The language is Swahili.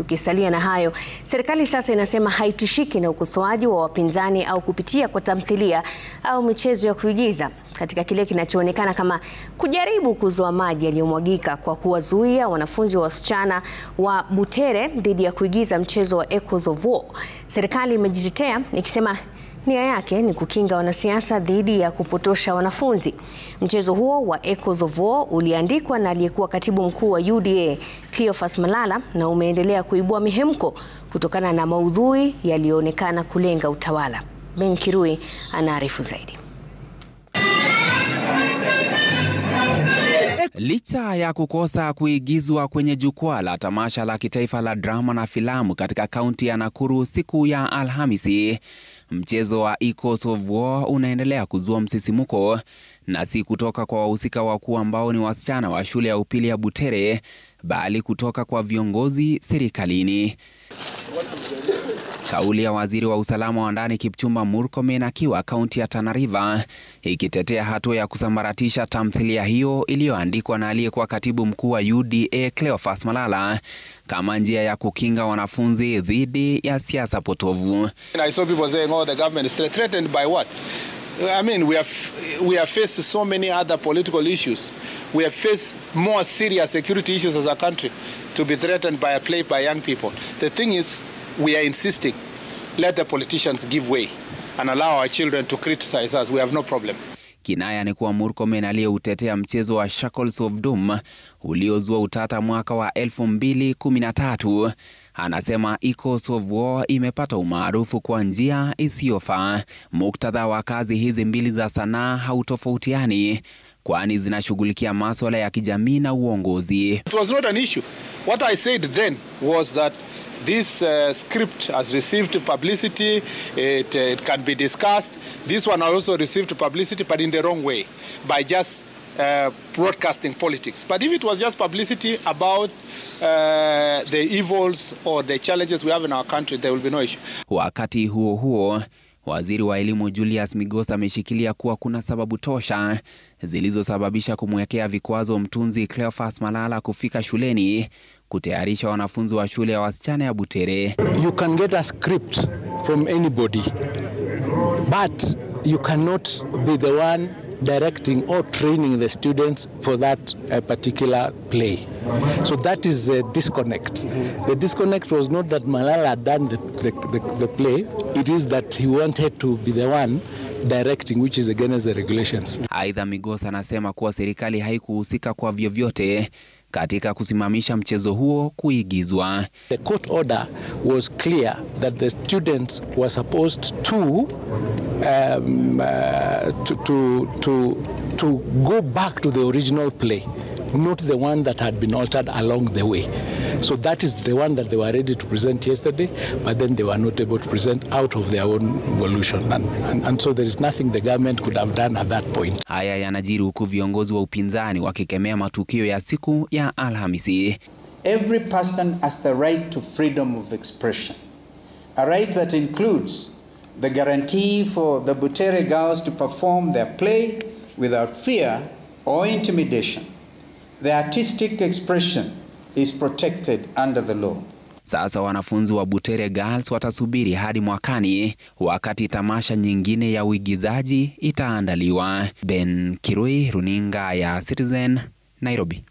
Tukisalia na hayo, serikali sasa inasema haitishiki na ukosoaji wa wapinzani au kupitia kwa tamthilia au michezo ya kuigiza katika kile kinachoonekana kama kujaribu kuzoa maji yaliyomwagika kwa kuwazuia wanafunzi wa wasichana wa Butere dhidi ya kuigiza mchezo wa Echoes of War. Serikali imejitetea ikisema nia yake ni kukinga wanasiasa dhidi ya kupotosha wanafunzi. Mchezo huo wa Echoes of War uliandikwa na aliyekuwa katibu mkuu wa UDA Cleophas Malala na umeendelea kuibua mihemko kutokana na maudhui yaliyoonekana kulenga utawala. Ben Kirui anaarifu zaidi. Licha ya kukosa kuigizwa kwenye jukwaa la tamasha la kitaifa la drama na filamu katika kaunti ya Nakuru siku ya Alhamisi, mchezo wa Echoes of War unaendelea kuzua msisimuko, na si kutoka kwa wahusika wakuu ambao ni wasichana wa shule ya upili ya Butere, bali kutoka kwa viongozi serikalini. Kauli ya waziri wa usalama wa ndani Kipchumba Murkomen akiwa kaunti ya Tana River ikitetea hatua ya kusambaratisha tamthilia hiyo iliyoandikwa na aliyekuwa katibu mkuu wa UDA Cleophas Malala kama njia ya kukinga wanafunzi dhidi ya siasa potovu. I saw people saying, oh, the government is threatened by what? I mean, we have faced so many other political issues. We have faced more serious security issues as a country to be threatened by a play by young people. The thing is, we are insisting, let the politicians give way and allow our children to criticize us. We have no problem. Kinaya ni kuwa Murkomen aliyeutetea mchezo wa Shackles of Doom uliozua utata mwaka wa 2013. Anasema Echoes of War imepata umaarufu kwa njia isiyofaa. Muktadha wa kazi hizi mbili za sanaa hautofautiani, kwani zinashughulikia masuala ya kijamii na uongozi. It was not an issue. What I said then was that this script has received publicity, it can be discussed. This one also received publicity, but in the wrong way, by just broadcasting politics. But if it was just publicity about the evils or the challenges we have in our country, there will be no issue. Wakati huo huo, waziri wa elimu Julius Migos ameshikilia kuwa kuna sababu tosha zilizosababisha kumwekea vikwazo mtunzi Cleophas Malala kufika shuleni kutayarisha wanafunzi wa shule ya wasichana ya Butere. You can get a script from anybody, but you cannot be the one directing or training the students for that particular play. So that is the disconnect. The disconnect was not that Malala had done the play, it is that he wanted to be the one directing, which is against the regulations. Aidha, Migos anasema kuwa serikali haikuhusika kwa vyovyote katika kusimamisha mchezo huo kuigizwa. The court order was clear that the students were supposed to go back to the original play, not the one that had been altered along the way. So that is the one that they were ready to present yesterday, but then they were not able to present out of their own volition. And so there is nothing the government could have done at that point. Haya yanajiri huku viongozi wa upinzani wakikemea matukio ya siku ya Alhamisi. Every person has the right to freedom of expression, a right that includes the guarantee for the Butere girls to perform their play without fear or intimidation. The artistic expression is protected under the law. Sasa wanafunzi wa Butere Girls watasubiri hadi mwakani wakati tamasha nyingine ya uigizaji itaandaliwa. Ben Kirui, runinga ya Citizen, Nairobi.